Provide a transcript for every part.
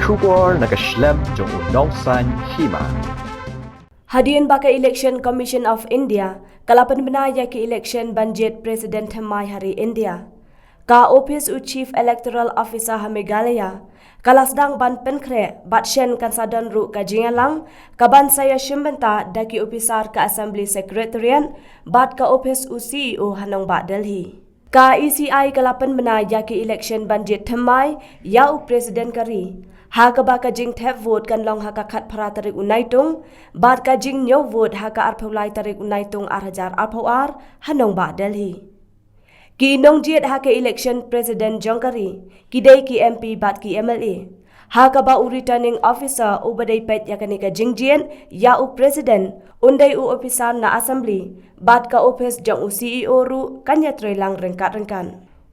Shugor nakaslem jong unongsan Hima. Hadian baka Election Commission of India, kalapan benaya ke election banjet Presiden Hima hari India. Ka Office u Chief Electoral Officer ha Meghalaya, kalasdang ban penkre batsyen kan sadon ru ka Jingkheiñ, kaban saya shimbenta daki opisar ka Assembly Secretariat, bat ka Office u CEO hanong ba Delhi. Ka ECI kalapan benaya ke election banjet Hima ya u Presiden kari. Ha ka ba ka jing thep vote kan long ha ka khat phara tarik unai tung bat ka jing nyo vote ha ka arphulai tarik unai tung 8,000 arphawar hanong ba Delhi ki nong jiet ha ka election president jongkari ki dei ki MP bat ki MLA ha ka ba u returning officer u badai pet ya kani ka jing jien ya u president undai u officer na assembly bat ka office jong u CEO ru kanya trelang rengkat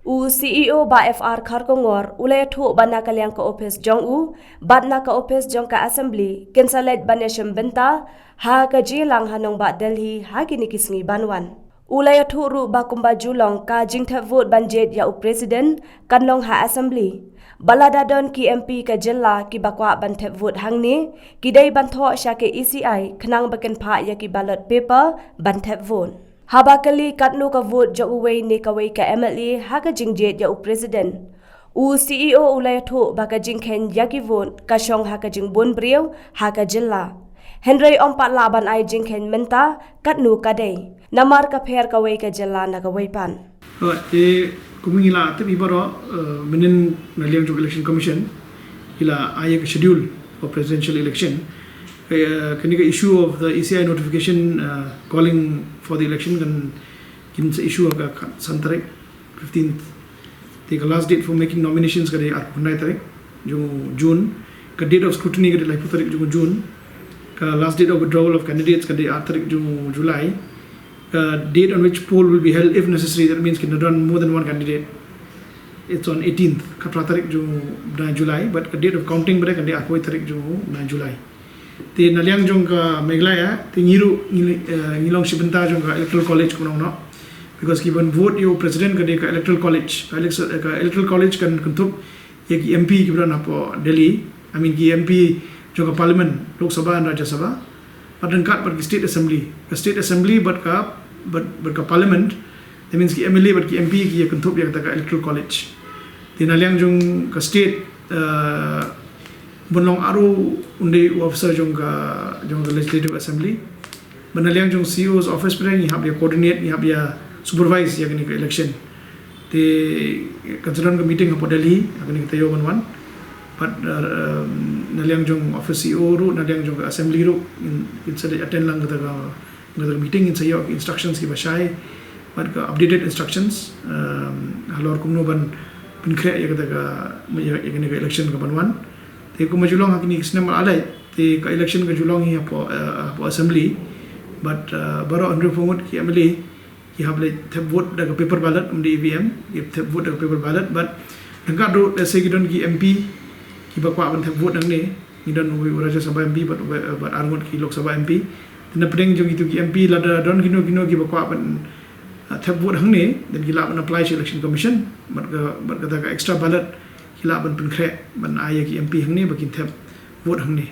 U CEO ba FR Kharkongor ulay thu bana kalyang ka office jong u bat na ka office jong ka assembly kensalet banesham benta ha ka jilang hanong ba Delhi ha kini kisngi banwan ulay thu ru ba kumba julong ka jingtha vote banjet ya u president kanlong ha assembly balada don ki MP ka jilla ki bakwa ban thep vote hangni ki dei ban tho sha ke ECI khnang baken pha ya ki ballot paper ban thep vote Habakali Katno ka vote ja Uwei ni kawai ka MLA ha ka jingjet ya u president. U CEO ulay thu baka Jingkheiñ ya ki vote ka shong ha ka jingbon brieu ha ka jilla. Henry ompat laban ay Jingkheiñ menta Katno ka day. Namar ka pher kawai ka jilla na kawai pan. Kuming ila te ibaro minin naliang jog election commission ila ay ka schedule for presidential election. Kanika issue of the ECI notification calling for the election can issue of san tarik 15th the last date for making nominations kade 8 tarik June ka date of scrutiny kade 9 tarik June ka last date of withdrawal of candidates kade 8 tarik July date on which poll will be held if necessary, that means can run more than one candidate, it's on 18th ka tarik July, but the date of counting bare kade 8 tarik July. The naliang jong ka Meghalaya the ngilong sibenta jong ka electoral college kuno no because given vote yo president ka de ka electoral college kan kuntup ye ki MP ki bran apo Delhi I mean ki MP jong ka parliament Lok Sabha and Rajya Sabha but then kat but state assembly but ka parliament that means ki MLA but ki MP ki ye kuntup ye ka electoral college the naliang jong ka state Bonlong aru unde officer jong the legislative assembly banaliang jong CEO's office pre ni habia coordinate ni habia supervise ya kini election te consideran meeting apo Delhi akini tayo one but naliang jong office CEO ru naliang jong assembly ru in sade attend lang the meeting in sayo instructions ki bashai but updated instructions halor kumno ban pinkre ya kini election ka banwan te ko majulong hakini kisnem alai te ka election ka julong hi apo assembly but baro andre fongot ki MLA ki hable thep vote da paper ballot umdi EVM ki thep vote da paper ballot but dangka do let's say gidon ki MP ki bakwa ban thep vote nang ne gidon Uwei Rajya Sabha MP but arngot ki Lok Sabha MP tena pedeng jong itu ki MP lada don kino ki bakwa ban thep vote hang ne then gila ban apply to election commission but ka extra ballot kila ban penkre ban aya ki MP hang ne bakin thep vote hang ne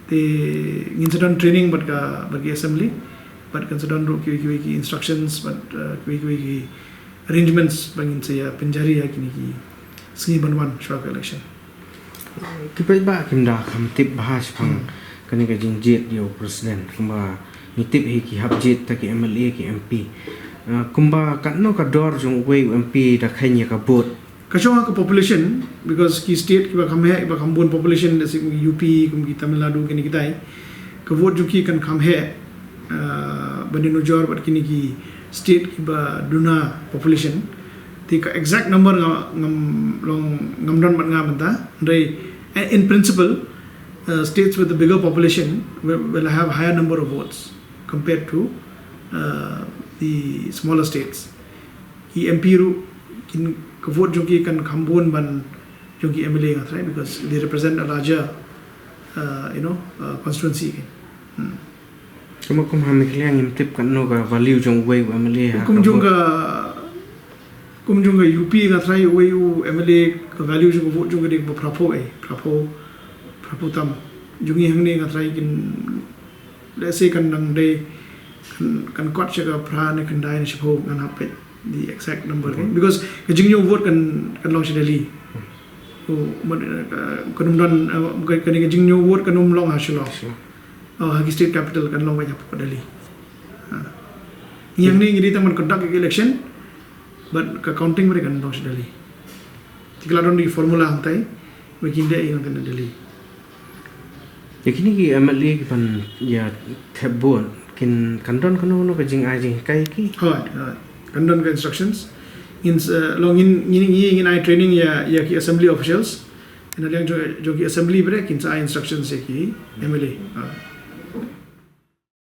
te incident training but ki assembly but consider ro ki instructions but ki arrangements bangin saya penjari ya kini ki singi banwan shwak election kipai ba kimda kham tip bahas phang kani ka jingjet yo president kumba nitip hi ki habjet ta ki MLA ki MP kumba Katno ka dor jong Uwei MP da khanya ka vote Kacau ke population because ki state ki bakam hai bakambon population jese UP kum ki Tamil Nadu kini kita ke vote juki kan kham hai bani nojor but kini ki state ki ba duna population ti ka exact number ngam don mat ngam ta dai in principle states with the bigger population will have higher number of votes compared to the smaller states ki MP ru kin vote joki kan khambon ban joki MLA right because they represent a larger constituency kuma hamikliang imtip Katno ka value jong Uwei MLA kum junga UP ga try Uwei MLA ka value jong vote jong de prapo praputam jungi hang ni ngatrai kin let's say kan nang day kan kot chaka pra ne kan dai ne chipo ngan hapet the exact number because ka jingyo vote kan long Delhi kanum dan kan ka jingyo vote kanum long ha shilo hagi state capital kan long banyak pada Delhi yang ni jadi taman conduct election but ka counting mereka kan long Delhi tikladon di formula hantai makin dia yang kan Delhi yakini ki MLA ki pan ya thebon kin kandon kono no ka jing ai jing kai ki Kandon ka instructions in long in I training ya ki assembly officials in jo ki assembly bre kin sa instructions se ki MLA